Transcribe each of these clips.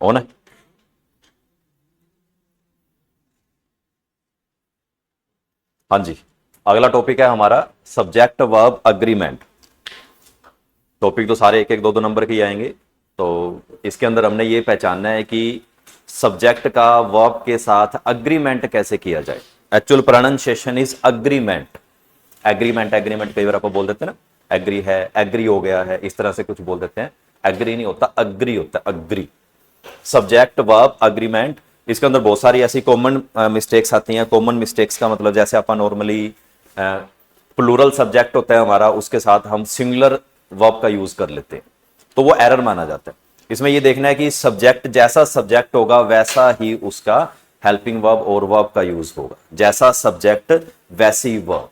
On है। हाँ जी, अगला टॉपिक है हमारा सब्जेक्ट वर्ब अग्रीमेंट। टॉपिक तो सारे एक एक दो दो नंबर के ही आएंगे। तो इसके अंदर हमने ये पहचानना है कि सब्जेक्ट का वर्ब के साथ अग्रीमेंट कैसे किया जाए। Actual pronunciation is agreement. Agreement agreement कई बार आप बोल देते हैं ना, एग्री है, एग्री हो गया है, इस तरह से कुछ बोल देते हैं। एग्री नहीं होता, अग्री होता है, अग्री। सब्जेक्ट वर्ब अग्रीमेंट, इसके अंदर बहुत सारी ऐसी कॉमन मिस्टेक्स आती हैं। कॉमन मिस्टेक्स का मतलब जैसे अपन नॉर्मली प्लूरल सब्जेक्ट होता है हमारा, उसके साथ हम सिंगुलर वर्ब का यूज कर लेते हैं, तो वो एरर माना जाता है। इसमें ये देखना है कि सब्जेक्ट जैसा सब्जेक्ट होगा वैसा ही उसका हेल्पिंग वर्ब और वर्ब का यूज होगा। जैसा सब्जेक्ट वैसी वर्ब,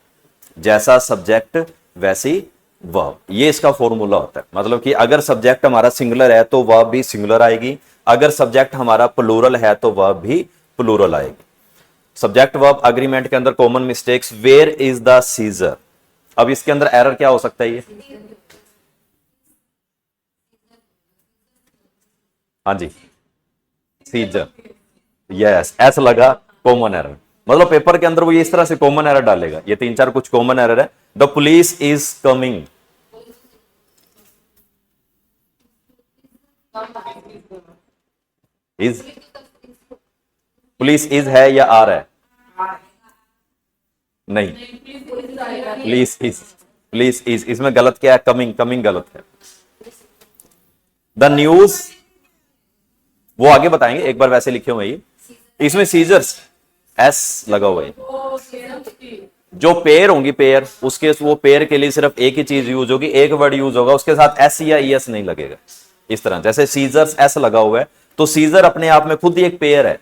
जैसा सब्जेक्ट वैसी वर्ब, ये इसका फॉर्मूला होता है। मतलब कि अगर सब्जेक्ट हमारा सिंगुलर है तो वर्ब भी सिंगुलर आएगी, अगर सब्जेक्ट हमारा प्लूरल है तो वर्ब भी प्लूरल आएगी। सब्जेक्ट वर्ब अग्रीमेंट के अंदर common mistakes, where is the scissor. अब इसके अंदर एरर क्या हो सकता है ये? हाँ जी, सीजर, यस, एस लगा, कॉमन एरर। मतलब पेपर के अंदर वो ये इस तरह से कॉमन एरर डालेगा, ये तीन चार कुछ कॉमन एरर है। The police is coming, is, police is है या आर है? नहीं, पुलिस इज इसमें गलत क्या है? कमिंग, कमिंग गलत है। द न्यूज, वो आगे बताएंगे, एक बार वैसे लिखे हुए ये। इसमें सीजर्स, एस लगा हुआ है। जो पेयर होंगी, पेयर, उसके वो पेयर के लिए सिर्फ एक ही चीज यूज होगी, एक वर्ड यूज होगा, उसके साथ एस या ई एस नहीं लगेगा। इस तरह जैसे सीजर्स एस लगा हुआ है, तो सीजर अपने आप में खुद ही एक पेयर है,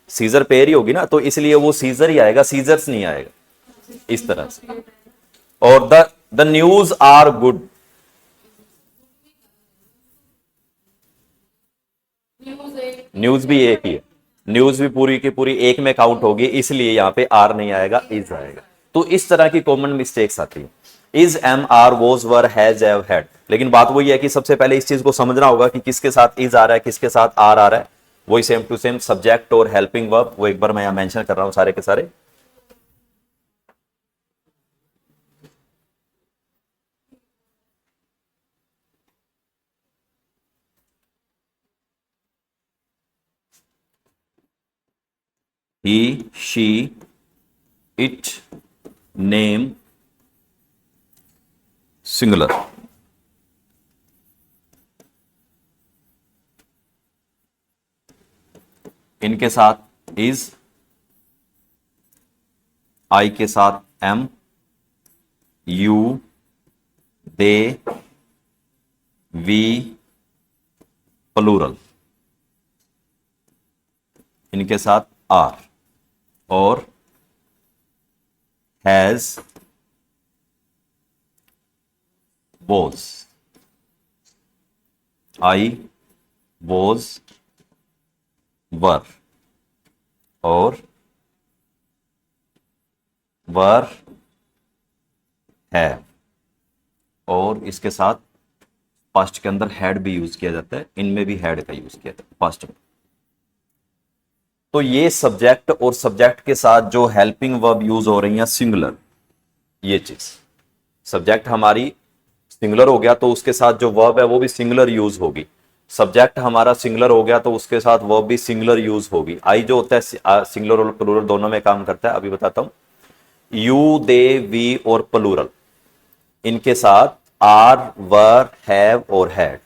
सीजर पेयर ही होगी ना, तो इसलिए वो सीजर ही आएगा, सीजर्स नहीं आएगा। इस तरह से। और the news are good, news भी एक ही है, न्यूज भी पूरी की पूरी एक में काउंट होगी, इसलिए यहां पे आर नहीं आएगा, इज आएगा। तो इस तरह की कॉमन मिस्टेक्स आती है। Is, am, are, was, were, has, have, had. लेकिन बात वही है कि सबसे पहले इस चीज को समझना होगा कि किसके साथ इज आ रहा है, किसके साथ आर आ रहा है। वही सेम टू सेम सब्जेक्ट और हेल्पिंग वर्ब, वो एक बार मैं यहां मेंशन कर रहा हूं सारे के सारे। He, she, it, name, singular. इनके साथ इज, आई के साथ am, you, they, we, plural, इनके साथ आर, और has, was, I, was, were, और वर, है, और इसके साथ पास्ट के अंदर हैड भी यूज किया जाता है, इनमें भी हैड का यूज किया जाता है पास्ट में। तो ये सब्जेक्ट और सब्जेक्ट के साथ जो हेल्पिंग वर्ब यूज हो रही है सिंगुलर, ये चीज, सब्जेक्ट हमारी सिंगुलर हो गया तो उसके साथ जो वर्ब है वो भी सिंगुलर यूज होगी। सब्जेक्ट हमारा सिंगुलर हो गया तो उसके साथ वर्ब भी सिंगुलर यूज होगी। आई जो होता है सिंगुलर और प्लूरल दोनों में काम करता है, अभी बताता हूं। यू, दे, वी और प्लूरल, इनके साथ आर, वर, हैव और हैड,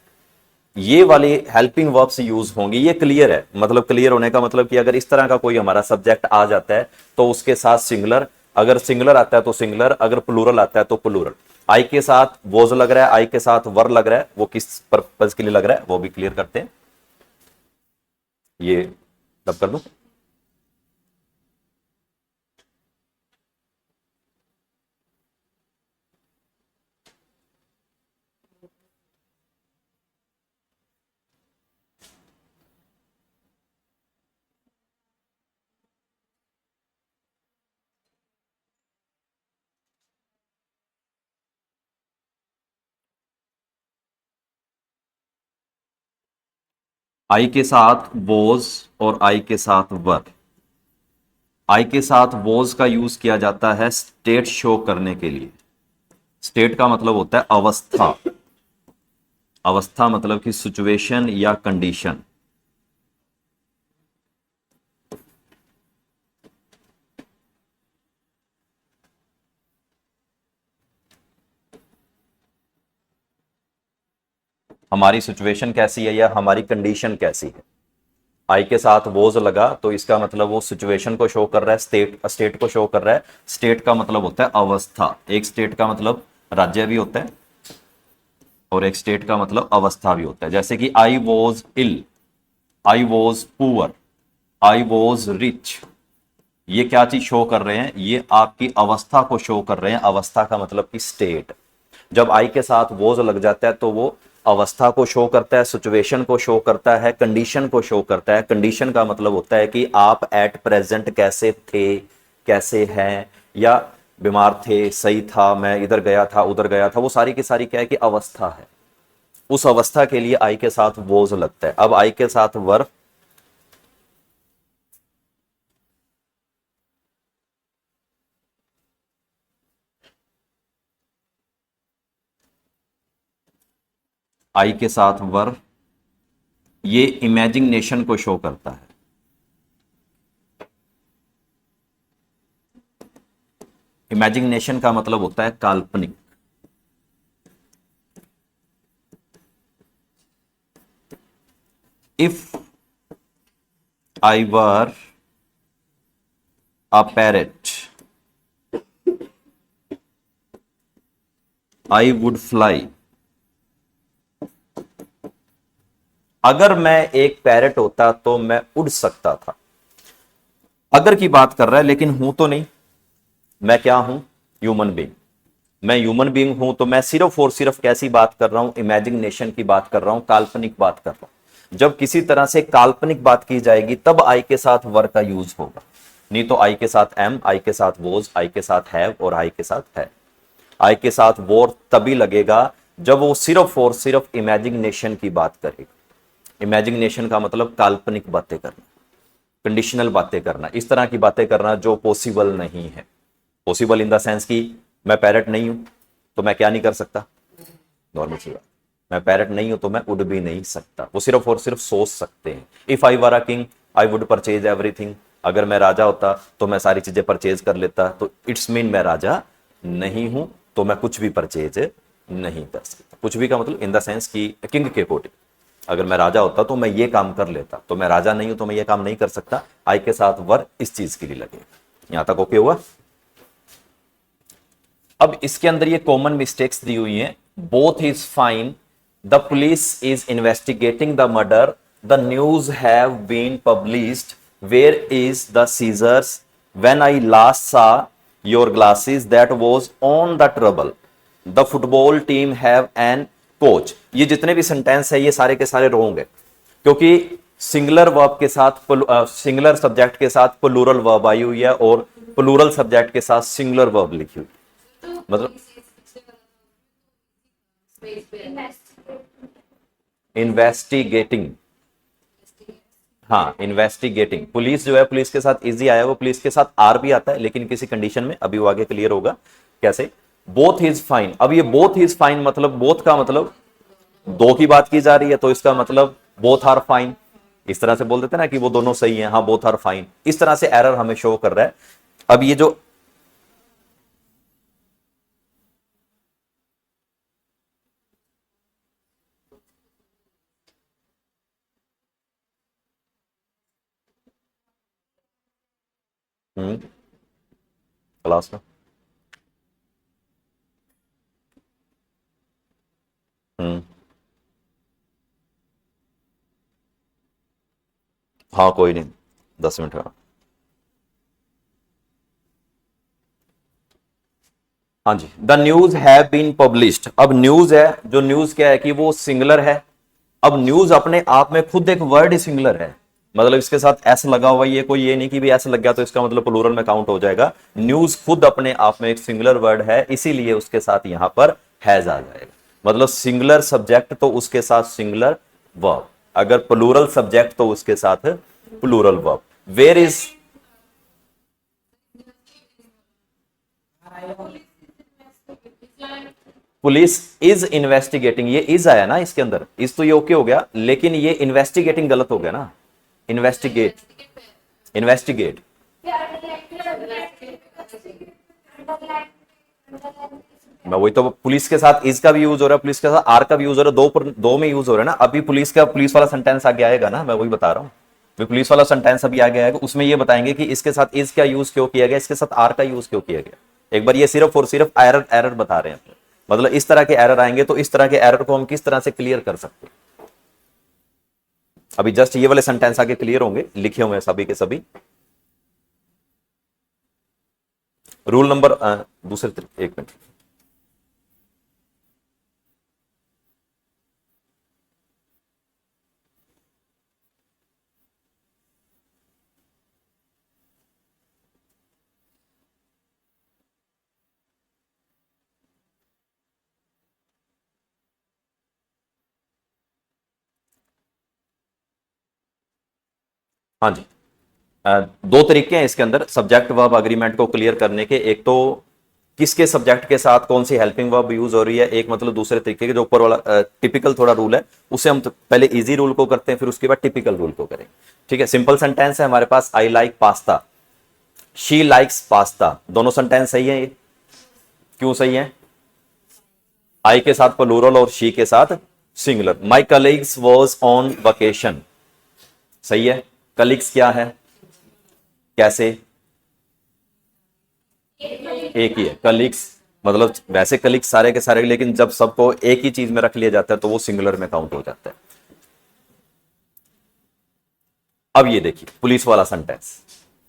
ये वाली हेल्पिंग वर्ब्स यूज होंगी। ये क्लियर है, मतलब क्लियर होने का मतलब कि अगर इस तरह का कोई हमारा सब्जेक्ट आ जाता है तो उसके साथ सिंगुलर, अगर सिंगुलर आता है तो सिंगुलर, अगर प्लूरल आता है तो प्लूरल। आई के साथ वोज लग रहा है, आई के साथ वर लग रहा है, वो किस पर्पज के लिए लग रहा है वो भी क्लियर करते हैं। ये तब कर दूं। आई के साथ वॉज और आई के साथ वर। आई के साथ वॉज का यूज किया जाता है स्टेट शो करने के लिए। स्टेट का मतलब होता है अवस्था। अवस्था मतलब कि सिचुएशन या कंडीशन। हमारी सिचुएशन कैसी है या हमारी कंडीशन कैसी है। आई के साथ वोज लगा तो इसका मतलब वो सिचुएशन को शो कर रहा है, स्टेट को शो कर रहा है। स्टेट का मतलब होता है अवस्था। एक स्टेट का मतलब राज्य भी होता है और एक स्टेट का मतलब अवस्था भी होता है। जैसे कि I was ill, I was poor, I was rich. ये क्या चीज शो कर रहे हैं? ये आपकी अवस्था को शो कर रहे हैं। अवस्था का मतलब कि स्टेट। जब आई के साथ वोज लग जाता है तो वो अवस्था को शो करता है, सिचुएशन को शो करता है, कंडीशन को शो करता है। कंडीशन का मतलब होता है कि आप एट प्रेजेंट कैसे थे, कैसे हैं, या बीमार थे, सही था, मैं इधर गया था, उधर गया था। वो सारी की सारी क्या है कि अवस्था है। उस अवस्था के लिए आई के साथ वोज लगता है। अब आई के साथ वर्ब, आई के साथ वर्ब, ये इमेजिनेशन को शो करता है। इमेजिनेशन का मतलब होता है काल्पनिक। If I were a parrot I would fly. अगर मैं एक पैरेट होता तो मैं उड़ सकता था। अगर की बात कर रहा है, लेकिन हूं तो नहीं। मैं क्या हूं? Human being. मैं ह्यूमन बीइंग हूं तो मैं सिर्फ और सिर्फ कैसी बात कर रहा हूं? इमेजिनेशन की बात कर रहा हूं, काल्पनिक बात कर रहा हूं। जब किसी तरह से काल्पनिक बात की जाएगी तब आई के साथ वर का यूज होगा। नहीं तो आई के साथ एम, आई के साथ वोज, आई के साथ हैव और आई के साथ है। आई के साथ वोर तभी लगेगा जब वो सिर्फ और सिर्फ इमेजिनेशन की बात करेगा। इमेजिनेशन का मतलब काल्पनिक बातें करना, कंडीशनल बातें करना, इस तरह की बातें करना जो पॉसिबल नहीं है। पॉसिबल इन द सेंस कि मैं पैरेट नहीं हूं तो मैं क्या नहीं कर सकता? नॉर्मल सी बात। मैं पैरेट नहीं हूं तो मैं उड़ भी नहीं सकता। वो सिर्फ और सिर्फ सोच सकते हैं। If I were a king I would purchase everything. अगर मैं राजा होता तो मैं सारी चीजें परचेज कर लेता। तो इट्स मीन मैं राजा नहीं हूं तो मैं कुछ भी परचेज नहीं कर सकता। कुछ भी का मतलब इन द सेंस कि किंग के अकॉर्डिंग अगर मैं राजा होता तो मैं ये काम कर लेता। तो मैं राजा नहीं हूं तो मैं ये काम नहीं कर सकता। आई के साथ वर इस चीज के लिए लगेगा। यहां तक ओके हुआ? अब इसके अंदर ये कॉमन मिस्टेक्स दी हुई हैं। Both is fine, the police is investigating the murder, the news have been published, where is the scissors, when I last saw your glasses that was on the trouble, the football team have an coach. ये जितने भी sentence है ये सारे के सारे wrong है, क्योंकि सिंगुलर वर्ब के साथ सिंगुलर सब्जेक्ट के साथ प्लूरल वर्ब आई हुई है और प्लूरल सब्जेक्ट के साथ सिंगुलर वर्ब लिखी हुई। मतलब इन्वेस्टिगेटिंग, हाँ इन्वेस्टिगेटिंग। पुलिस जो है, पुलिस के साथ इजी आया, वो पुलिस के साथ आर भी आता है लेकिन किसी कंडीशन में। अभी वो आगे क्लियर होगा कैसे। बोथ इज फाइन, अब ये बोथ इज फाइन मतलब बोथ का मतलब दो की बात की जा रही है तो इसका मतलब बोथ आर फाइन। इस तरह से बोल देते ना कि वो दोनों सही हैं, हाँ बोथ आर फाइन। इस तरह से एरर हमें शो कर रहा है। अब ये जो क्लास में हम्म हाँ कोई नहीं, 10 मिनट का। हाँ जी, the news have been published. अब न्यूज है, जो न्यूज क्या है कि वो सिंगुलर है। अब न्यूज अपने आप में खुद एक वर्ड ही सिंगुलर है, मतलब इसके साथ एस लगा हुआ, ये कोई ये नहीं कि भी एस लग गया तो इसका मतलब प्लूरल में काउंट हो जाएगा। न्यूज खुद अपने आप में एक सिंगुलर वर्ड है, इसीलिए उसके साथ यहां पर हैज आ जाएगा। मतलब सिंगुलर सब्जेक्ट तो उसके साथ सिंगुलर वर्ब। अगर प्लूरल सब्जेक्ट तो उसके साथ plural verb. Where is, police is investigating, ये इज आया ना इसके अंदर, इज तो ये ओके हो गया, लेकिन ये इन्वेस्टिगेटिंग गलत हो गया ना। इन्वेस्टिगेट, इन्वेस्टिगेट, मैं वही तो, पुलिस के साथ इज का भी यूज हो रहा है, पुलिस के साथ आर का भी यूज हो रहा है, दो में यूज हो रहा है ना। अभी पुलिस का, पुलिस वाला सेंटेंस आगे आएगा ना, मैं वही बता रहा हूं। पुलिस वाला सेंटेंस अभी आगे आएगा, उसमें ये बताएंगे कि इसके साथ इज का यूज क्यों किया गया, इसके साथ आर का यूज क्यों किया गया। एक बार ये सिर्फ और सिर्फ एरर एरर बता रहे हैं, मतलब इस तरह के एरर आएंगे तो इस तरह के एरर को हम किस तरह से क्लियर कर सकते हैं। अभी जस्ट ये वाले सेंटेंस आगे क्लियर होंगे, लिखे हुए हैं सभी के सभी। रूल नंबर दूसरे, एक मिनट, हाँ जी। दो तरीके हैं इसके अंदर सब्जेक्ट वर्ब अग्रीमेंट को क्लियर करने के। एक तो किसके सब्जेक्ट के साथ कौन सी हेल्पिंग वर्ब यूज हो रही है, एक मतलब दूसरे तरीके के जो ऊपर वाला टिपिकल थोड़ा रूल है, उसे हम तो पहले इजी रूल को करते हैं, फिर उसके बाद टिपिकल रूल को करें। ठीक है, सिंपल सेंटेंस है हमारे पास, I like pasta, she likes pasta, दोनों सेंटेंस सही है। ये क्यों सही है? आई के साथ प्लूरल और शी के साथ singular. My colleagues was on vacation, सही है। कलीग्स क्या है, कैसे, एक ही है। कलीग्स मतलब वैसे कलीग्स सारे के सारे, लेकिन जब सबको एक ही चीज में रख लिया जाता है तो वो सिंगुलर में काउंट हो जाता है। अब ये देखिए पुलिस वाला सेंटेंस,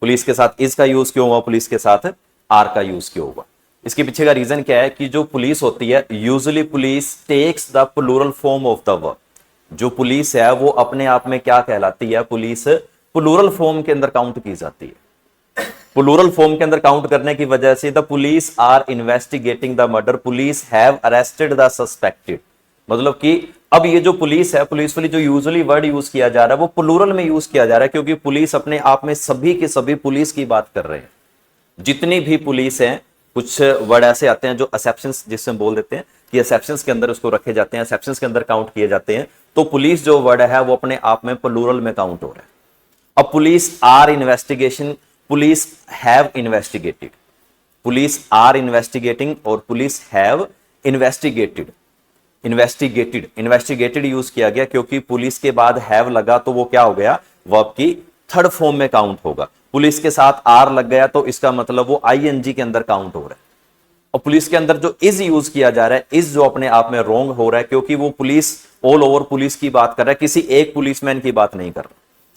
पुलिस के साथ इज का यूज क्यों हुआ, पुलिस के साथ आर का यूज क्यों हुआ? इसके पीछे का रीजन क्या है कि जो पुलिस होती है, usually police takes the plural form of the verb. जो पुलिस है वो अपने आप में क्या कहलाती है, पुलिस प्लूरल फॉर्म के अंदर काउंट की जाती है। प्लूरल फॉर्म के अंदर काउंट करने की वजह से the police are investigating the murder, police have arrested the suspected. मतलब कि अब ये जो पुलिस है, पुलिस वाली जो यूजुअली वर्ड यूज किया जा रहा है वो प्लूरल में यूज किया जा रहा है, क्योंकि पुलिस अपने आप में सभी के सभी पुलिस की बात कर रहे हैं। जितनी भी पुलिस है, कुछ वर्ड ऐसे आते हैं जो एक्सेप्शंस जिससे हम बोल देते हैं कि एक्सेप्शंस के अंदर उसको रखे जाते हैं, एक्सेप्शंस के अंदर काउंट किए जाते हैं। तो पुलिस जो वर्ड है वो अपने आप में प्लूरल में काउंट हो रहा है। अब police are investigation, police have investigated, police are investigating और police have investigated. Investigated use किया गया क्योंकि पुलिस के बाद हैव लगा तो वो क्या हो गया, वर्ब की थर्ड फॉर्म में काउंट होगा। पुलिस के साथ आर लग गया तो इसका मतलब वो आईएनजी के अंदर काउंट हो रहा है। और पुलिस के अंदर जो इज यूज किया जा रहा है, इज जो अपने आप में रॉन्ग हो रहा है, क्योंकि वो पुलिस ऑल ओवर पुलिस की बात कर रहा है, किसी एक पुलिसमैन की बात नहीं कर रहा।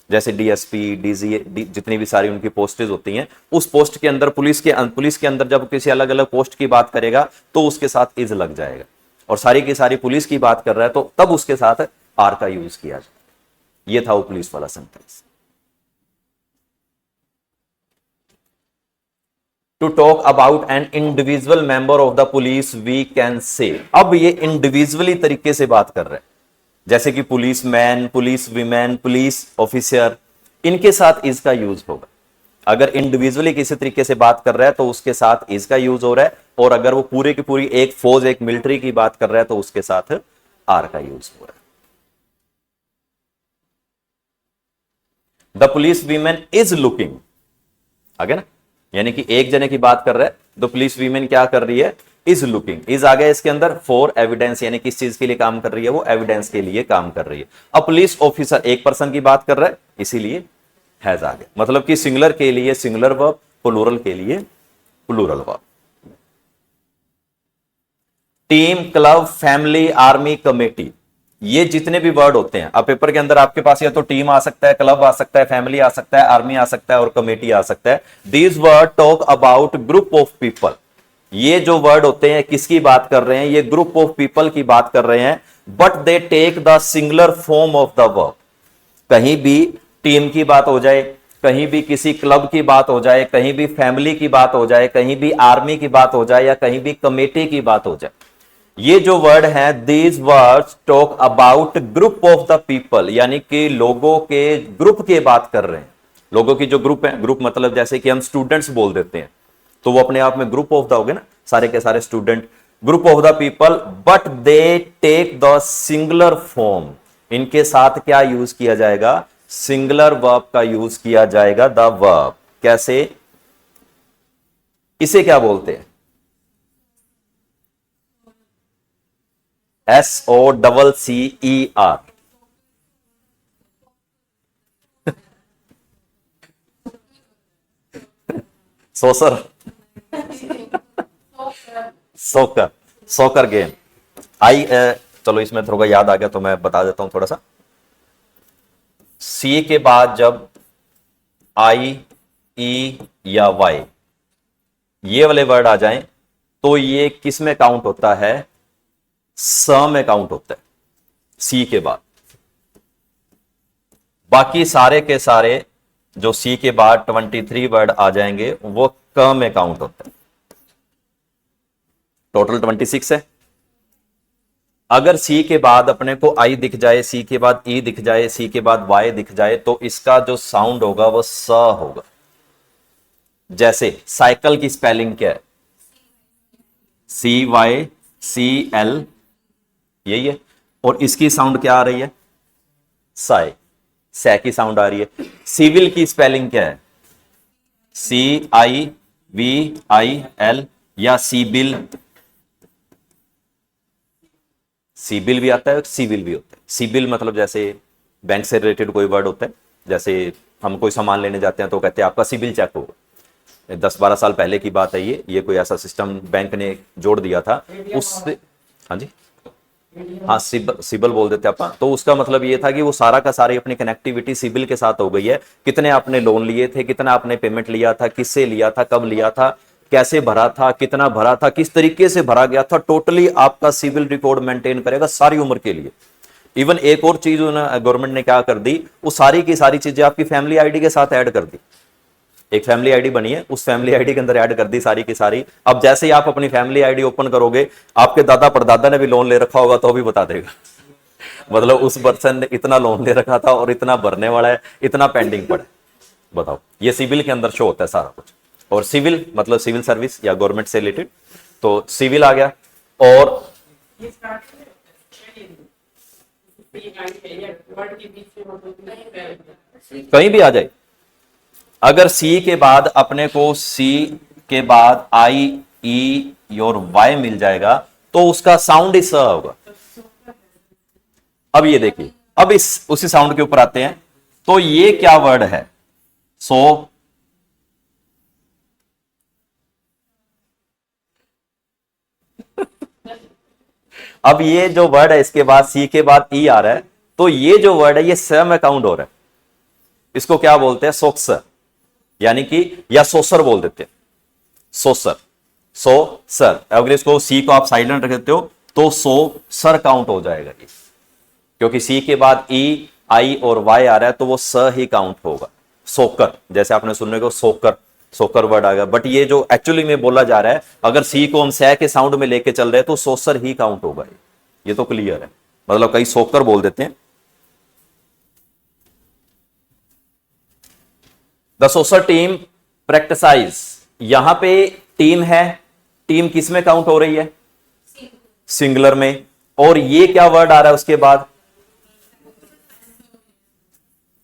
जैसे डीएसपी, डीजी, जितनी भी सारी उनकी पोस्टेज होती हैं, उस पोस्ट के अंदर पुलिस के अंदर जब किसी अलग अलग पोस्ट की बात करेगा तो उसके साथ इज लग जाएगा। और सारी की सारी पुलिस की बात कर रहा है तो तब उसके साथ आर का यूज किया जाए। ये था वो पुलिस वाला sentence. To talk about an individual member of the police we can say. अब ये इंडिविजुअली तरीके से बात कर रहे हैं, जैसे कि police man, police women, police officer, इनके साथ इज का यूज होगा। अगर इंडिविजुअली किसी तरीके से बात कर रहा है तो उसके साथ इज का यूज हो रहा है, और अगर वो पूरे की पूरी एक फौज, एक मिलिट्री की बात कर रहा है तो उसके साथ आर का यूज हो रहा है। The police women is looking, आगे ना, यानी कि एक जने की बात कर रहा है तो पुलिस वीमेन क्या कर रही है, इज लुकिंग। इज आ गया इसके अंदर फॉर एविडेंस, यानी किस चीज के लिए काम कर रही है, वो एविडेंस के लिए काम कर रही है। अब पुलिस ऑफिसर एक पर्सन की बात कर रहा है, इसीलिए हैज आ गया। मतलब कि सिंगुलर के लिए सिंगुलर वर्ब, प्लूरल के लिए plural verb. Team, club, family, army, committee, ये जितने भी वर्ड होते हैं, अब पेपर के अंदर आपके पास या तो टीम आ सकता है, क्लब आ सकता है, फैमिली आ सकता है, आर्मी आ सकता है और कमेटी आ सकता है। These word talk about group of people. ये जो वर्ड होते हैं किसकी बात कर रहे हैं, ये ग्रुप ऑफ पीपल की बात कर रहे हैं, but they take the singular form of the verb. कहीं भी टीम की बात हो जाए, कहीं भी किसी क्लब की बात हो जाए, कहीं भी फैमिली की बात हो जाए, कहीं भी आर्मी की बात हो जाए या कहीं भी कमेटी की बात हो जाए, ये जो वर्ड है, these words talk about group of the people, यानी कि लोगों के ग्रुप की बात कर रहे हैं। लोगों की जो ग्रुप है, ग्रुप मतलब जैसे कि हम स्टूडेंट्स बोल देते हैं, तो वो अपने आप में ग्रुप ऑफ द हो गए ना, सारे के सारे student, group of the people, but they take the singular form. इनके साथ क्या यूज किया जाएगा? सिंगुलर वर्ब का यूज किया जाएगा, द वर्ब। कैसे? इसे क्या बोलते हैं? SOCCER। सोसर, सोकर, सोकर गेम। चलो इसमें थोड़ा याद आ गया तो मैं बता देता हूं थोड़ा सा। सी के बाद जब आई, ई या वाई ये वाले वर्ड आ जाएं तो ये किस में काउंट होता है? स में काउंट होता है, सी के बाद। बाकी सारे के सारे जो सी के बाद 23 वर्ड आ जाएंगे वो क में काउंट होता है। टोटल 26 है। अगर सी के बाद अपने को आई दिख जाए, सी के बाद ई दिख जाए, सी के बाद वाई दिख जाए, तो इसका जो साउंड होगा वो स होगा। जैसे साइकिल की स्पेलिंग क्या है? CYCL, यही है। और इसकी साउंड क्या आ रही है? साई, सै की साउंड आ रही है। सिविल की स्पेलिंग क्या है? CIVIL या सिबिल। सिबिल भी आता है, सिविल भी होता है। सिबिल मतलब जैसे बैंक से रिलेटेड कोई वर्ड होता है, जैसे हम कोई सामान लेने जाते हैं तो कहते हैं आपका सिबिल चेक होगा। 10-12 साल पहले की बात है ये कोई ऐसा सिस्टम बैंक ने जोड़ दिया था उससे। हाँ जी, हाँ, सिबिल बोल देते अपन। तो उसका मतलब ये था कि वो सारा का सारी अपनी कनेक्टिविटी सिबिल के साथ हो गई है। कितने आपने लोन लिए थे, कितना आपने पेमेंट लिया था, किससे लिया था, कब लिया था, कैसे भरा था, कितना भरा था, किस तरीके से भरा गया था, टोटली आपका सिविल रिकॉर्ड मेंटेन करेगा सारी उम्र के लिए। इवन एक और चीज गवर्नमेंट ने क्या कर दी, वो सारी की सारी चीजें आपकी फैमिली आईडी के साथ ऐड कर दी। एक फैमिली आईडी बनी है, उस फैमिली आईडी के अंदर ऐड कर दी सारी की सारी। अब जैसे ही आप अपनी फैमिली आईडी ओपन करोगे, आपके दादा परदादा ने भी लोन ले रखा होगा तो भी बता देगा। मतलब उस पर्सन ने इतना लोन ले रखा था और इतना भरने वाला है, इतना पेंडिंग पड़ा है। बताओ, ये सिविल के अंदर शो होता है सारा कुछ। और सिविल मतलब सिविल सर्विस या गवर्नमेंट से रिलेटेड, तो सिविल आ गया। और कहीं भी आ जाए, अगर सी के बाद अपने को सी के बाद आई, ई और वाई मिल जाएगा तो उसका साउंड ही स होगा। अब ये देखिए, अब इस उसी साउंड के ऊपर आते हैं, तो ये क्या वर्ड है? सो अब ये जो वर्ड है इसके बाद सी के बाद ई आ रहा है, तो ये जो वर्ड है ये स में काउंट हो रहा है। इसको क्या बोलते हैं? सोक्सर, यानी कि या सोसर बोल देते हैं। सोसर, सो सर। अगर इसको सी को आप साइलेंट रख देते हो तो सो सर काउंट हो जाएगा ये, क्योंकि सी के बाद ई, आई और वाई आ रहा है तो वो स ही काउंट होगा। सोकर, जैसे आपने सुनने को सोकर, सोकर वर्ड आ गया। बट ये जो एक्चुअली में बोला जा रहा है, अगर सी को हम सै के साउंड में लेके चल रहे हैं तो सोसर ही काउंट होगा। ये तो क्लियर है। मतलब कई सोकर बोल देते हैं। द सोसर टीम प्रैक्टिसाइज, यहां पे टीम है, टीम किस में काउंट हो रही है? सिंगुलर में। और ये क्या वर्ड आ रहा है उसके बाद?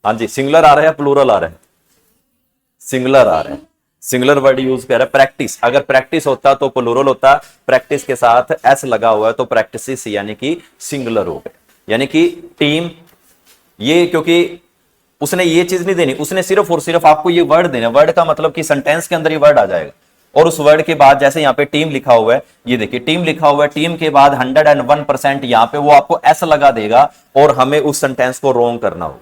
हाँ जी, सिंगुलर आ रहा है या प्लूरल आ रहा है? सिंगुलर आ रहा है। सिंगुलर वर्ड यूज कर रहा है। प्रैक्टिस, अगर प्रैक्टिस होता तो प्लूरल होता, प्रैक्टिस के साथ एस लगा हुआ है तो प्रैक्टिस यानी कि सिंगुलर हो गया। यानी कि टीम, ये क्योंकि उसने ये चीज नहीं देनी, उसने सिर्फ और सिर्फ आपको ये वर्ड देना। वर्ड का मतलब कि सेंटेंस के अंदर ये वर्ड आ जाएगा और उस वर्ड के बाद जैसे यहाँ पे टीम लिखा हुआ है, ये देखिए टीम लिखा हुआ है, टीम के बाद 101% यहाँ पे वो आपको एस लगा देगा और हमें उस सेंटेंस को रॉन्ग करना होगा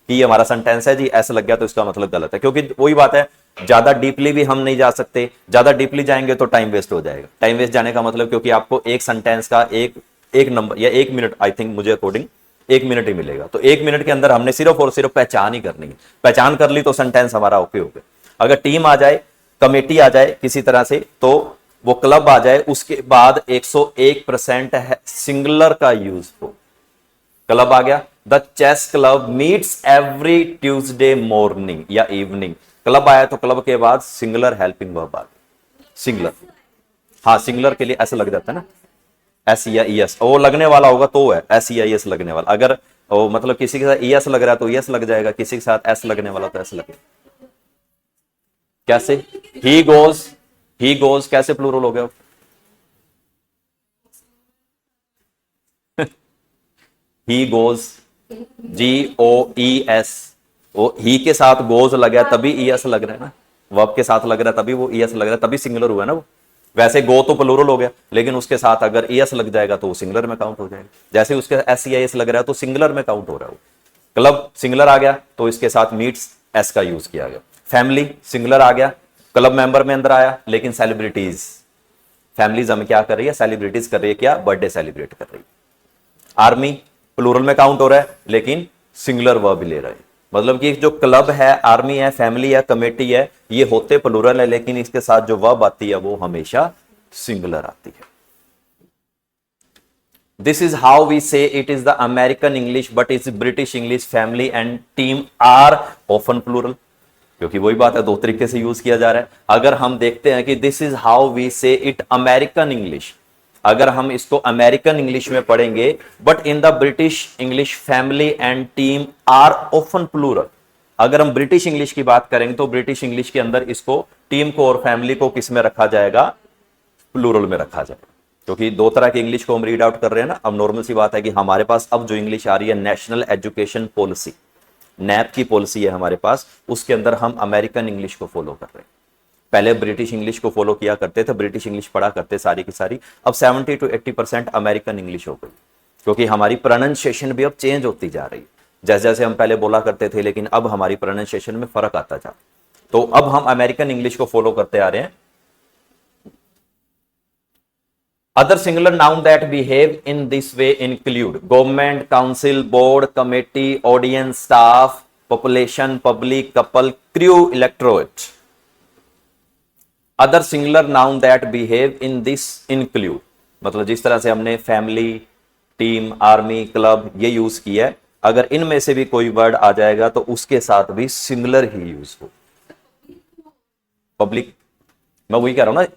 कि ये हमारा सेंटेंस है जी, एस लग गया तो इसका मतलब गलत है। क्योंकि वही बात है, ज्यादा डीपली भी हम नहीं जा सकते, ज्यादा डीपली जाएंगे तो टाइम वेस्ट हो जाएगा। टाइम वेस्ट जाने का मतलब, क्योंकि आपको एक सेंटेंस का एक नंबर या 1 मिनट, आई थिंक मुझे अकॉर्डिंग 1 मिनट ही मिलेगा, तो 1 मिनट के अंदर हमने सिर्फ और सिर्फ पहचान ही करनी है। पहचान कर ली तो सेंटेंस हमारा ओके हो गया। अगर टीम आ जाए, कमेटी आ जाए किसी तरह से, तो वो क्लब आ जाए, उसके बाद 101% है सिंगुलर का यूज हो। क्लब आ गया, the chess club meets every Tuesday morning या इवनिंग। क्लब आया तो क्लब के बाद सिंगुलर हेल्पिंग वर्ब आ गया, सिंगुलर। हाँ, सिंगुलर के लिए ऐसे लग जाता है ना, एस या ई एस, वो लगने वाला होगा तो है एस या ई एस लगने वाला। अगर वो मतलब किसी के साथ ई एस लग रहा है तो ई एस लग जाएगा, किसी के साथ एस लगने वाला तो एस लगेगा। कैसे? ही गोज कैसे प्लूरल हो गया? He goes, ji O E S, वो ही के साथ गोज लग गया तभी ई एस लग रहा है ना, वर्ब के साथ लग रहा है तभी वो ई एस लग रहा है, तभी सिंगुलर हुआ ना वो। वैसे गो तो प्लूरल हो गया, लेकिन उसके साथ अगर ई एस लग जाएगा तो वो सिंगुलर में काउंट हो जाएगा। जैसे उसके एस ई आई एस लग रहा है तो सिंगुलर में काउंट हो रहा है वो। क्लब सिंगुलर आ गया तो इसके साथ मीट्स एस का यूज किया गया। फैमिली सिंगुलर आ गया, क्लब मेंबर में अंदर आया, लेकिन सेलिब्रिटीज, फैमिलीज हमें क्या कर रही है? सेलिब्रिटीज कर रही है, क्या? बर्थडे सेलिब्रेट कर रही है। आर्मी प्लूरल में काउंट हो रहा है, लेकिन सिंगुलर वर्ब ले रहे हैं। मतलब कि जो क्लब है, आर्मी है, फैमिली है, कमेटी है, ये होते प्लूरल है, लेकिन इसके साथ जो वर्ब आती है वो हमेशा सिंगुलर आती है। This is how we say it is the American English but it's British English, family and team are often plural. क्योंकि वही बात है, दो तरीके से यूज किया जा रहा है। अगर हम देखते हैं कि this is how we say it American English, अगर हम इसको अमेरिकन इंग्लिश में पढ़ेंगे, but in the British English family and team are often plural. अगर हम ब्रिटिश इंग्लिश की बात करेंगे तो ब्रिटिश इंग्लिश के अंदर इसको, टीम को और फैमिली को किस में रखा जाएगा? प्लूरल में रखा जाएगा। क्योंकि दो तरह की इंग्लिश को हम रीड आउट कर रहे हैं ना। अब नॉर्मल सी बात है कि हमारे पास अब जो इंग्लिश आ रही है, नेशनल एजुकेशन पॉलिसी, नैप की पॉलिसी है हमारे पास, उसके अंदर हम अमेरिकन इंग्लिश को फॉलो कर रहे हैं। पहले ब्रिटिश इंग्लिश को फॉलो किया करते थे, ब्रिटिश इंग्लिश पढ़ा करते सारी की सारी। अब 70 to 80% अमेरिकन इंग्लिश हो गई, क्योंकि हमारी प्रोनाउंसिएशन भी अब चेंज होती जा रही है। जैसे जैसे हम पहले बोला करते थे, लेकिन अब हमारी प्रोनाउंसिएशन में फर्क आता जा, तो अब हम अमेरिकन इंग्लिश को फॉलो करते आ रहे हैं। Other singular noun that behave in this way include government, council, board, committee, audience, staff, population, public, couple, crew, electorate. Other singular noun that behave in this include, मतलब जिस तरह से हमने family, team, army, club ये use किया है, अगर इनमें से भी कोई वर्ड आ जाएगा तो उसके साथ भी सिंगुलर ही यूज हो। पब्लिक, मैं वही कह रहा हूं ना,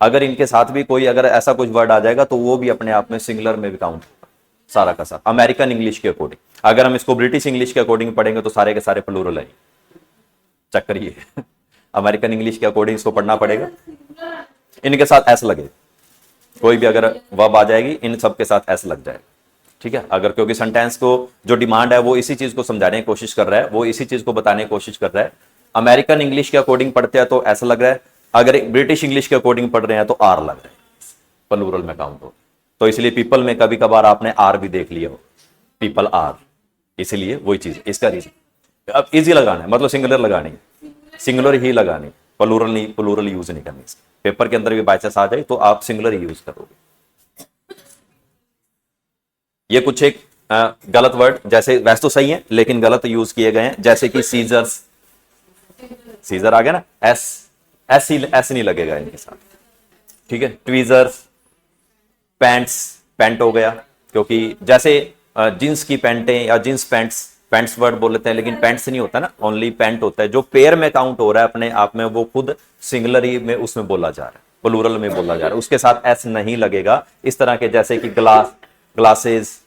अगर इनके साथ भी कोई अगर ऐसा कुछ वर्ड आ जाएगा तो वो भी अपने आप में सिंगुलर में भी काउंट होगा, सारा का सारा अमेरिकन इंग्लिश के अकॉर्डिंग। अगर हम इसको ब्रिटिश इंग्लिश के अकॉर्डिंग पढ़ेंगे तो सारे के सारे प्लूरल है। चक्कर ये है, अमेरिकन इंग्लिश के अकॉर्डिंग इसको पढ़ना पड़ेगा, इनके साथ एस लगे, कोई भी अगर वर्ब आ जाएगी इन सब के साथ एस लग जाएगा। ठीक है, अगर क्योंकि सेंटेंस को जो डिमांड है वो इसी चीज को समझाने की कोशिश कर रहा है, वो इसी चीज को बताने की कोशिश कर रहा है। अमेरिकन इंग्लिश के अकॉर्डिंग पढ़ते हैं तो ऐसा लग रहा है, अगर ब्रिटिश इंग्लिश के अकॉर्डिंग पढ़ रहे हैं तो आर लग रहा है, प्लूरल में काउंट हो। तो इसलिए पीपल में कभी कभार आपने आर भी देख लिया हो, पीपल आर, इसलिए वही चीज, इसका रीजन अब इजी लगाना है, मतलब सिंगुलर लगानी, सिंगुलर ही लगानी, प्लूरल नहीं, प्लूरल यूज नहीं करनी। पेपर के अंदर भी बाय चांस आ जाए तो आप सिंगुलर ही यूज करोगे। ये कुछ एक गलत वर्ड, जैसे वैसे तो सही है लेकिन गलत यूज किए गए हैं, जैसे कि सीजर्स, सीजर आ गया ना, एस नहीं लगेगा इनके साथ। ठीक है, ट्वीजर्स, पैंट्स, पैंट हो गया, क्योंकि जैसे जींस की पैंटें या जींस पैंट्स वर्ड बोल लेते हैं, लेकिन पैंट्स नहीं होता ना, ओनली पैंट होता है। जो पेयर में काउंट हो रहा है अपने आप में, वो खुद सिंगुलर ही में उसमें बोला जा रहा है, प्लूरल में बोला जा रहा है, उसके साथ एस नहीं लगेगा। इस तरह के जैसे कि ग्लास, ग्लासेस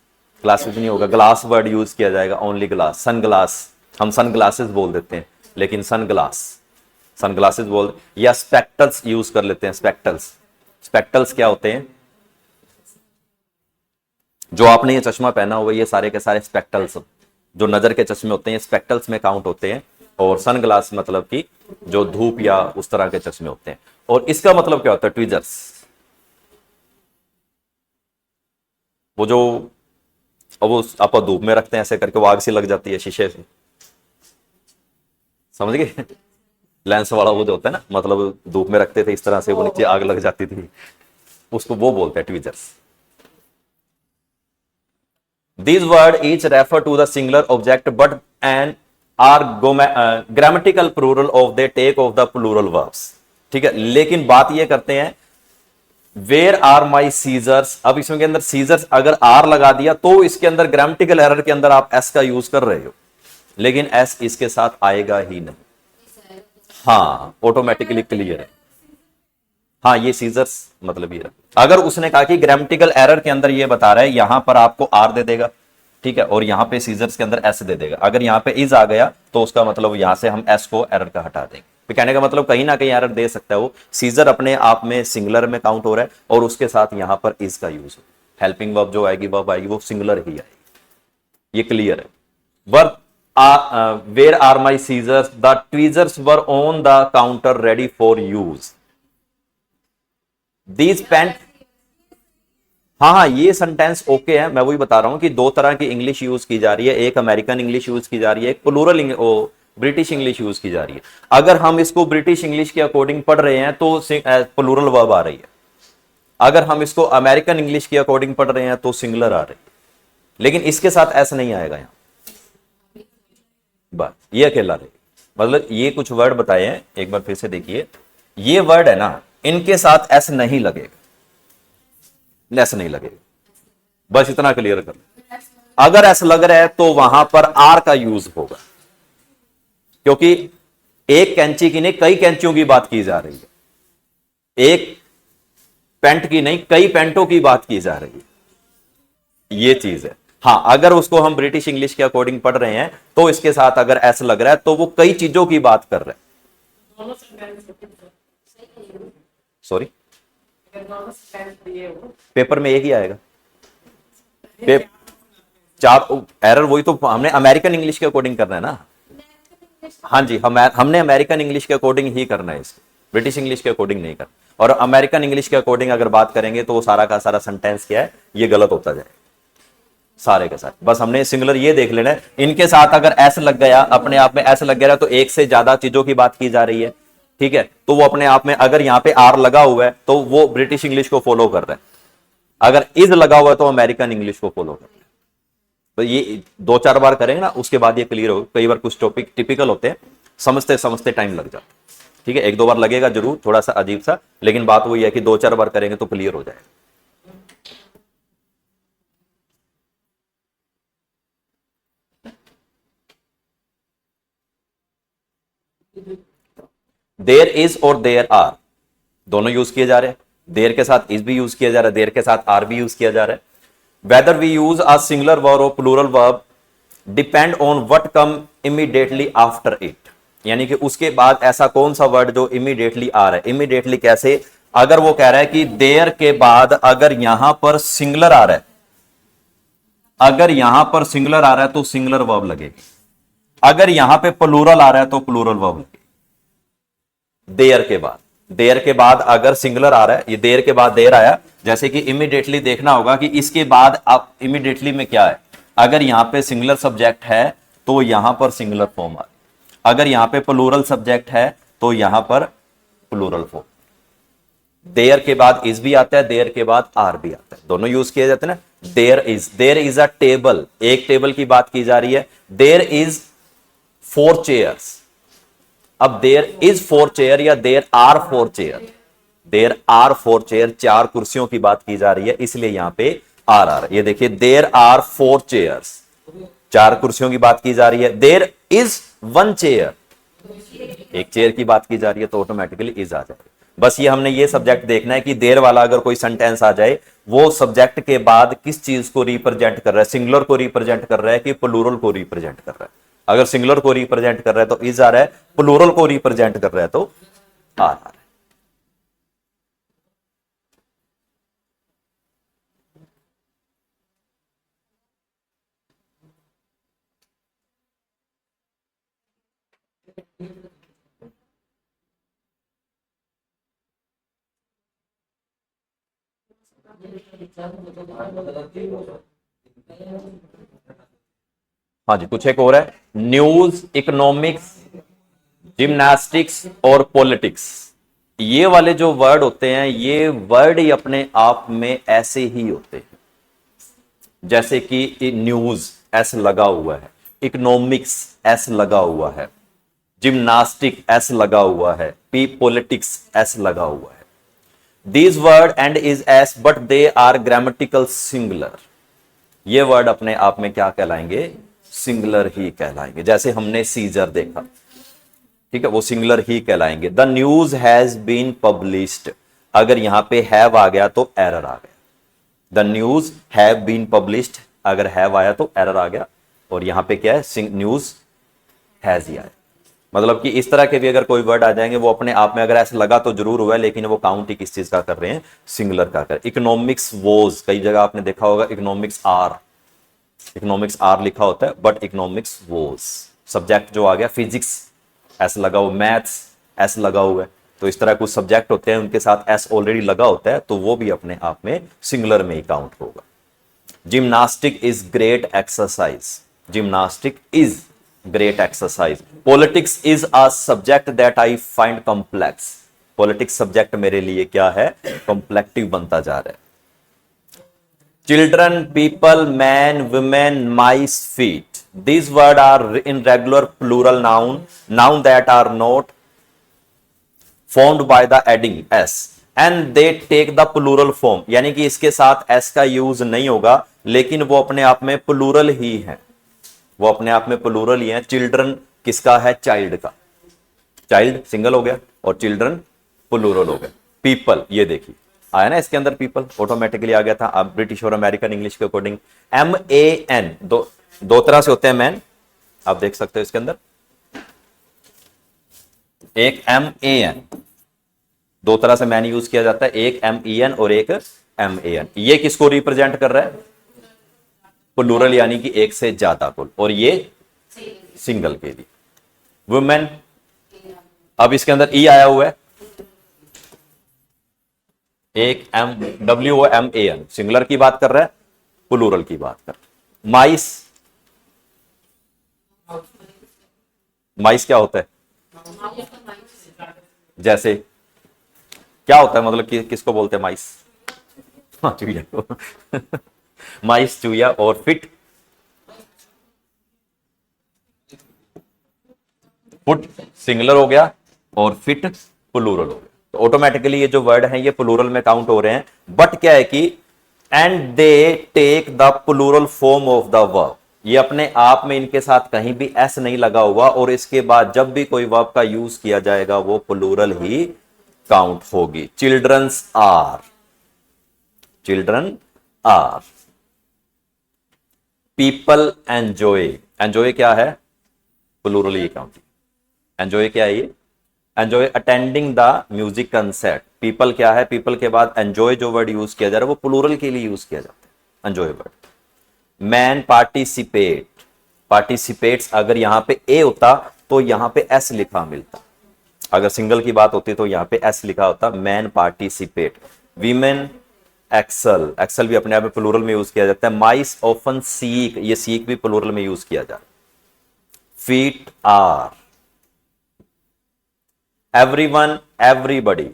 नहीं होगा, ग्लास वर्ड यूज किया जाएगा, ओनली ग्लास। सन ग्लास, हम सन ग्लासेस बोल देते हैं, लेकिन सनग्लासेस बोल, या स्पेक्टल्स यूज कर लेते हैं। स्पेक्टल्स क्या होते हैं? जो आपने ये चश्मा पहना हुआ, ये सारे के सारे स्पेक्टल्स, जो नजर के चश्मे होते हैं, स्पेक्टल्स में काउंट होते हैं। और सनग्लास मतलब कि जो धूप या उस तरह के चश्मे होते हैं। और इसका मतलब क्या होता है? ट्वीजर्स, वो जो वो आप धूप में रखते हैं ऐसे करके, वो आग सी लग जाती है शीशे से, समझ गए? लेंस वाला वो जो होता है ना, मतलब धूप में रखते थे इस तरह से, वो नीचे आग लग जाती थी, उसको वो बोलते हैं tweezers. These words each refer to the singular object but and are grammatical plural of they take of the plural verbs. ठीक है, लेकिन बात ये करते हैं वेयर आर माई सीजर्स। अब इसमें के अंदर सीजर्स अगर आर लगा दिया तो इसके अंदर ग्रामेटिकल एरर के अंदर आप एस का यूज कर रहे हो, लेकिन एस इसके साथ आएगा ही नहीं। हाँ, ऑटोमेटिकली क्लियर है। हाँ, ये सीजर्स मतलब ये अगर उसने कहा कि ग्रामेटिकल एरर के अंदर ये बता रहा है, यहां पर आपको आर दे देगा, ठीक है, और यहां पे सीजर्स के अंदर एस दे देगा। अगर यहां पे इज आ गया तो उसका मतलब यहां से हम एस को एरर का हटा देंगे। तो कहने का मतलब कहीं ना कहीं एरर दे सकता है वो, सीजर अपने आप में सिंगुलर में काउंट हो रहा है और उसके साथ यहां पर इज का यूज हो, हेल्पिंग वर्ब जो आएगी वर्ब आएगी वो सिंगुलर ही आएगी। ये क्लियर है। Verb where are my scissors, the tweezers were on the counter ready for use, these pen. हाँ हाँ, ये सेंटेंस ओके है। मैं वही बता रहा हूं कि दो तरह की इंग्लिश यूज की जा रही है, एक अमेरिकन इंग्लिश यूज की जा रही है, एक प्लूरल ब्रिटिश इंग्लिश यूज की जा रही है। अगर हम इसको ब्रिटिश इंग्लिश के अकॉर्डिंग पढ़ रहे हैं तो प्लूरल वर्ब आ रही है, अगर हम इसको अमेरिकन इंग्लिश के अकॉर्डिंग पढ़ रहे हैं तो सिंगुलर आ रही है, लेकिन इसके साथ ऐसा नहीं आएगा यहां, बस ये अकेला रहेगा। मतलब ये कुछ वर्ड बताए हैं, एक बार फिर से देखिए, ये वर्ड है ना, इनके साथ एस नहीं लगेगा, एस नहीं लगेगा, बस इतना क्लियर कर। अगर एस लग रहा है तो वहां पर आर का यूज होगा, क्योंकि एक कैंची की नहीं कई कैंचियों की बात की जा रही है, एक पेंट की नहीं कई पेंटों की बात की जा रही है, ये चीज है। हाँ, अगर उसको हम ब्रिटिश इंग्लिश के अकॉर्डिंग पढ़ रहे हैं तो इसके साथ अगर एस लग रहा है तो वो कई चीजों की बात कर रहे हैं। सॉरी, पेपर में एक ही आएगा, चार एरर, वही तो हमने अमेरिकन इंग्लिश के अकॉर्डिंग करना है ना। हाँ जी, हमने अमेरिकन इंग्लिश के अकॉर्डिंग ही करना है इसको, ब्रिटिश इंग्लिश के अकॉर्डिंग नहीं करना। और अमेरिकन इंग्लिश के अकॉर्डिंग अगर बात करेंगे तो वो सारा का सारा सेंटेंस क्या है, ये गलत होता जाएगा सारे के साथ। बस हमने सिंगुलर ये देख लेना है, इनके साथ अगर एस लग गया, अपने आप में एस लग गया तो एक से ज्यादा चीजों की बात की जा रही है, ठीक है, तो वो अपने आप में, अगर यहां पे आर लगा हुआ है तो वो ब्रिटिश इंग्लिश को फॉलो कर रहा है, अगर इज लगा हुआ है तो अमेरिकन इंग्लिश को फॉलो कर रहा है। तो ये दो चार बार करेंगे ना, उसके बाद ये क्लियर हो। कई बार कुछ टॉपिक टिपिकल होते हैं, समझते समझते टाइम लग जाता है, ठीक है, एक दो बार लगेगा जरूर, थोड़ा सा अजीब सा, लेकिन बात वही है कि दो चार बार करेंगे तो क्लियर हो जाएगा। देयर इज और देयर आर दोनों यूज किए जा रहे हैं, देयर के साथ इज भी यूज किया जा रहा है, देयर के साथ आर भी यूज किया जा रहा है। Whether we use a singular verb और plural verb depend on what come immediately after it, यानी कि उसके बाद ऐसा कौन सा वर्ड जो इमीडिएटली आ रहा है। इमीडिएटली कैसे, अगर वो कह रहा है कि देयर के बाद अगर यहां पर सिंगुलर आ रहा है, अगर यहां पर सिंगुलर आ रहा है तो सिंगुलर वर्ब लगेगी, अगर यहां पे प्लूरल आ रहा है तो प्लूरल वर्ब लगेगी। देयर के बाद, देयर के बाद अगर सिंगुलर आ रहा है, ये देयर के बाद देयर आया, जैसे कि इमीडिएटली देखना होगा कि इसके बाद आप इमीडिएटली में क्या है, अगर यहां पे सिंगुलर सब्जेक्ट है तो यहां पर सिंगुलर फॉर्म आ, अगर यहां पे प्लूरल सब्जेक्ट है तो यहां पर प्लूरल फॉर्म। देयर के बाद इज भी आता है, देयर के बाद आर भी आता है, दोनों यूज किए जाते हैं ना। देयर इज अ टेबल, एक टेबल की बात की जा रही है। देयर इज 4 चेयर्स, अब देयर इज 4 चेयर या there are 4 chair, there are 4 chair, 4 कुर्सियों की बात की जा रही है, इसलिए यहां पे आर आ रहा है। ये देखिए, देयर आर 4 चेयर्स, 4 कुर्सियों की बात की जा रही है। देयर इज 1 चेयर, एक चेयर की बात की जा रही है, तो ऑटोमेटिकली इज आ जाएगा। बस ये हमने ये सब्जेक्ट देखना है कि देर वाला अगर कोई सेंटेंस आ जाए, वो सब्जेक्ट के बाद किस चीज को रिप्रेजेंट कर रहा है, सिंगुलर को रिप्रेजेंट कर रहा है कि प्लूरल को रिप्रेजेंट कर रहा है। अगर सिंगुलर को रिप्रेजेंट कर रहा है तो इज आ रहा है, प्लूरल को रिप्रेजेंट कर रहा है तो आर आ रहा है। हाँ जी, कुछ एक और है, न्यूज, इकोनॉमिक्स, जिम्नास्टिक्स और पॉलिटिक्स। ये वाले जो वर्ड होते हैं, ये वर्ड ही अपने आप में ऐसे ही होते हैं, जैसे कि न्यूज एस लगा हुआ है, इकोनॉमिक्स एस लगा हुआ है, जिम्नास्टिक एस लगा हुआ है, पी पॉलिटिक्स एस लगा हुआ है। These word end is S but they are grammatical singular. ये वर्ड अपने आप में क्या कहलाएंगे? सिंगुलर ही कहलाएंगे। जैसे हमने सीजर देखा, ठीक है, वो सिंगुलर ही कहलाएंगे। The news has been published, अगर यहां पे हैव आ गया तो एरर आ गया। The news have been published, अगर हैव आया तो एरर आ गया, और यहां पे क्या है? न्यूज हैज ही आया। मतलब कि इस तरह के भी अगर कोई वर्ड आ जाएंगे, वो अपने आप में अगर ऐसा लगा तो जरूर हुआ है, लेकिन वो काउंट ही किस चीज का कर रहे हैं? सिंगुलर का कर। इकोनॉमिक्स वोज, कई जगह आपने देखा होगा इकोनॉमिक्स आर लिखा होता है, बट इकोनॉमिक्स वोज। सब्जेक्ट जो आ गया फिजिक्स एस लगा हुआ, मैथ्स एस लगा हुआ है, तो इस तरह कुछ सब्जेक्ट होते हैं उनके साथ एस ऑलरेडी लगा होता है, तो वो भी अपने आप में सिंगुलर में ही काउंट होगा। Gymnastic is great exercise, gymnastic is great exercise. Politics is a subject that I find complex, politics subject मेरे लिए क्या है? कॉम्प्लेक्टिव बनता जा रहा है। Children, people, man, women, mice, feet, these words are in regular plural noun that are not formed by the adding s and they take the plural form, यानी कि इसके साथ s का यूज नहीं होगा, लेकिन वो अपने आप में प्लूरल ही है, वो अपने आप में प्लूरल ही है। चिल्ड्रन किसका है? चाइल्ड का, चाइल्ड सिंगल हो गया और चिल्ड्रन प्लूरल हो गया। पीपल, ये देखिए आया ना इसके अंदर, पीपल ऑटोमेटिकली आ गया था। अब ब्रिटिश और अमेरिकन इंग्लिश के अकॉर्डिंग MAN, दो तरह से होते हैं मैन, आप देख सकते हो इसके अंदर। एक MAN, दो तरह से मैन यूज किया जाता है, एक MEN और एक MAN। ये किसको रिप्रेजेंट कर रहा है? प्लूरल, यानी कि एक से ज्यादा को, और ये सिंगल के लिए। वुमेन, अब इसके अंदर ई आया हुआ है, एक WOMAN सिंगुलर की बात कर रहा है, प्लूरल की बात कर रहा है। माइस, माइस क्या होता है? जैसे क्या होता है, मतलब कि किसको बोलते हैं माइस? हाँ, चूया को माइस, चूया, और फिट, फुट सिंगुलर हो गया और फिट प्लूरल हो गया। तो ऑटोमेटिकली ये जो वर्ड हैं ये प्लूरल में काउंट हो रहे हैं। बट क्या है कि and they take the plural form of the verb, ये अपने आप में इनके साथ कहीं भी एस नहीं लगा हुआ, और इसके बाद जब भी कोई वर्ब का यूज किया जाएगा वो प्लूरल ही काउंट होगी। Childrens are, children are. People enjoy, enjoy क्या है? प्लूरल ही काउंट। एंजॉय क्या है? ये enjoy attending the music concert. People क्या है? पीपल के बाद एंजॉय जो वर्ड यूज किया जा रहा है वो प्लूरल के लिए यूज किया जाता है, enjoy word. Man participate, participates, अगर यहां पे ए होता तो यहां पे एस लिखा मिलता, अगर सिंगल की बात होती तो यहां पे एस लिखा होता, man participate. Women excel, excel भी अपने आप में प्लूरल में यूज किया जाता है। माइस ऑफन सीक, ये सीक भी प्लूरल में यूज किया जाता है। Feet are. Everyone, everybody,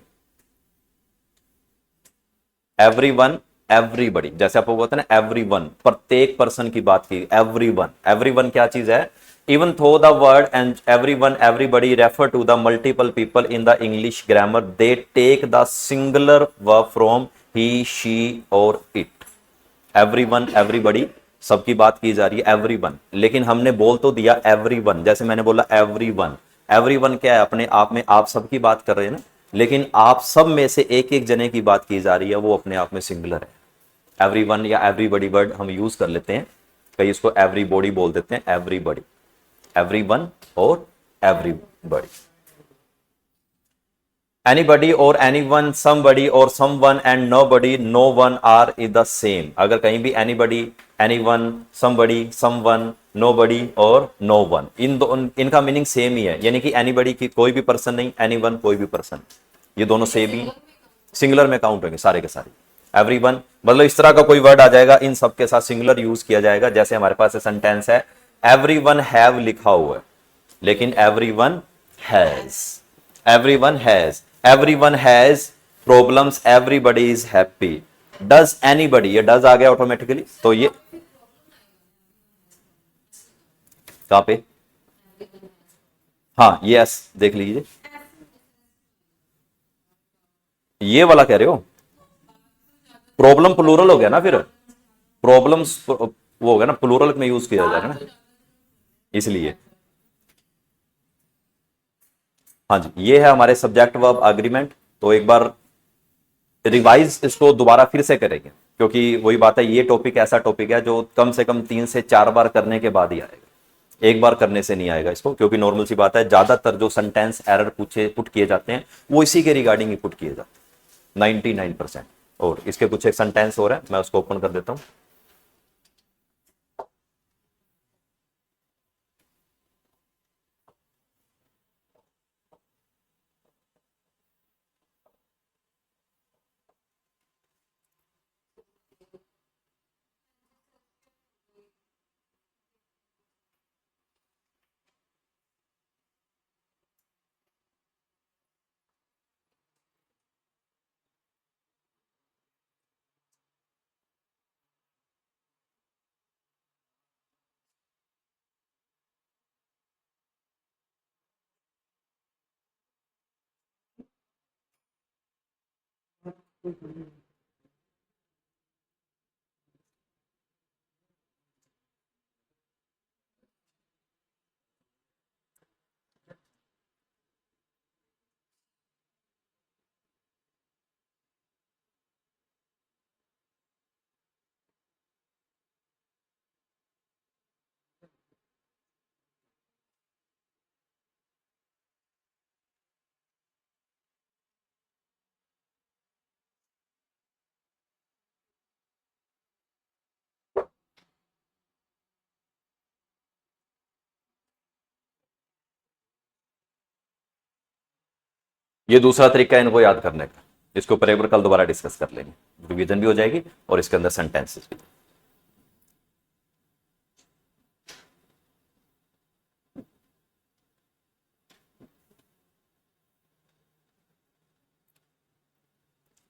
everyone, everybody, जैसे आपको बोलते हैं ना एवरीवन, प्रत्येक पर्सन की बात की। एवरीवन, एवरीवन क्या चीज है? Even though the word end everyone, everybody refer to the multiple people in the English grammar, they take the singular verb from he, she और इट। एवरीवन, एवरीबडी, सबकी बात की जा रही है, एवरीवन, लेकिन हमने बोल तो दिया एवरीवन, जैसे मैंने बोला एवरीवन। एवरीवन क्या है? अपने आप में आप सबकी बात कर रहे हैं ना, लेकिन आप सब में से एक एक जने की बात की जा रही है, वो अपने आप में सिंगुलर है। एवरीवन या एवरीबडी वर्ड हम यूज कर लेते हैं, कई इसको एवरीबॉडी बोल देते हैं, एवरीबडी, एवरीवन और एवरीबडी। एनीबडी और एनीवन, समबडी और someone and nobody, no one are is the same. अगर कहीं भी anybody, anyone, somebody, someone, nobody और नो वन, इनका मीनिंग सेम ही है, यानी कि एनीबडी की कोई भी पर्सन नहीं, एनीवन कोई भी पर्सन, ये दोनों सेम ही सिंगुलर में काउंट होंगे सारे के सारे। एवरीवन मतलब इस तरह का कोई वर्ड आ जाएगा, इन सब के साथ सिंगुलर यूज किया जाएगा। जैसे हमारे पास सेंटेंस है एवरीवन हैव लिखा हुआ है, लेकिन everyone has, everyone has, everyone has problems, everybody is happy. Does anybody, ये डज आ गया ऑटोमेटिकली, तो ये कहां पे? हाँ ये एस देख लीजिए, ये वाला कह रहे हो, प्रॉब्लम प्लूरल हो गया ना फिर, प्रॉब्लम्स वो हो गया ना, प्लूरल में यूज किया जाएगा ना, इसलिए। हाँ जी, ये है हमारे सब्जेक्ट वर्ब अग्रीमेंट। तो एक बार रिवाइज इसको दोबारा फिर से करेंगे, क्योंकि वही बात है, ये टॉपिक ऐसा टॉपिक है जो कम से कम 3 से 4 बार करने के बाद ही आएगा, एक बार करने से नहीं आएगा इसको, क्योंकि नॉर्मल सी बात है, ज्यादातर जो सेंटेंस एरर पूछे पुट किए जाते हैं वो इसी के रिगार्डिंग ही पुट किए जाते हैं 99%। और इसके कुछ एक सेंटेंस और है, मैं उसको ओपन कर देता हूं। ये दूसरा तरीका है इनको याद करने का, इसके ऊपर एक बार कल दोबारा डिस्कस कर लेंगे, रिवीजन भी हो जाएगी और इसके अंदर सेंटेंसेस भी।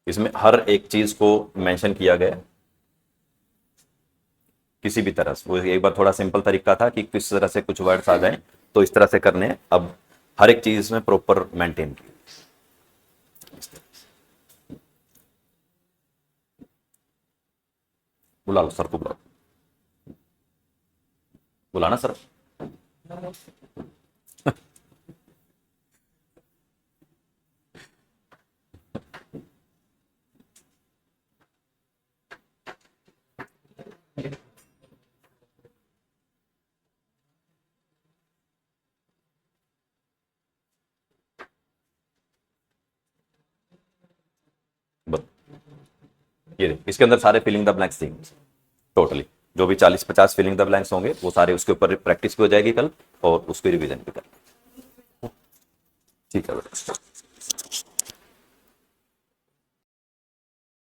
इसमें हर एक चीज को मेंशन किया गया है, किसी भी तरह से। वो एक बार थोड़ा सिंपल तरीका था कि किस तरह से कुछ वर्ड्स आ जाएं तो इस तरह से करने हैं, अब हर एक चीज में प्रॉपर मेंटेन की। बुला लो सर को, बुलाओ, बुलाना सर। ये देख, इसके अंदर सारे फिलिंग द ब्लैंक्स देंगे टोटली, जो भी 40-50 फिलिंग द ब्लैंक्स होंगे वो सारे उसके ऊपर प्रैक्टिस भी हो जाएगी कल, और उसकी रिवीजन भी कर। ठीक है बेटा।